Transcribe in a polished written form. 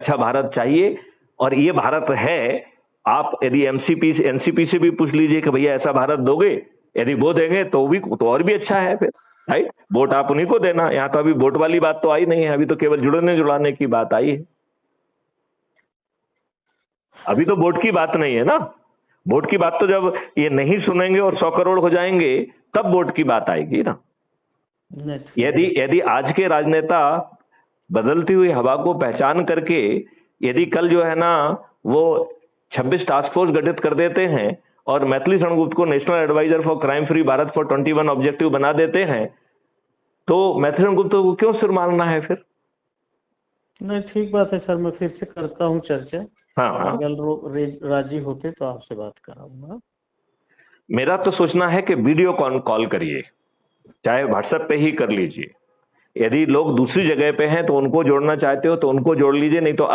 अच्छा भारत चाहिए और ये भारत है। आप यदि एनसीपी से भी पूछ लीजिए कि भैया ऐसा भारत दोगे, यदि वो देंगे तो और भी अच्छा है फिर, राइट। वोट आप उन्हीं को देना। यहां तो अभी वोट वाली बात तो आई नहीं है, अभी तो केवल जुड़ने जुड़ाने की बात आई है। अभी तो वोट की बात नहीं है ना। वोट की बात तो जब ये नहीं सुनेंगे और 100 करोड़ हो जाएंगे तब वोट की बात आएगी ना। यदि आज के राजनेता बदलती हुई हवा को पहचान करके यदि कल जो है ना वो 26 टास्क फोर्स गठित कर देते हैं और मैथिली शरणगुप्त को national advisor for crime free Bharat for 21 objective बना देते हैं, तो मैथिली शरणगुप्त को क्यों सिर मारना है फिर? नहीं, ठीक बात है सर, मैं फिर से करता हूँ चर्चा। हाँ, अगर राजी होते तो आपसे बात कराऊंगा। मेरा तो सोचना है कि वीडियो कॉल करिए, चाहे व्हाट्सएप पे ही कर लीजिए। यदि लोग दूसरी जगह पे हैं तो उनको जोड़ना चाहते हो तो उनको जोड़ लीजिए, नहीं तो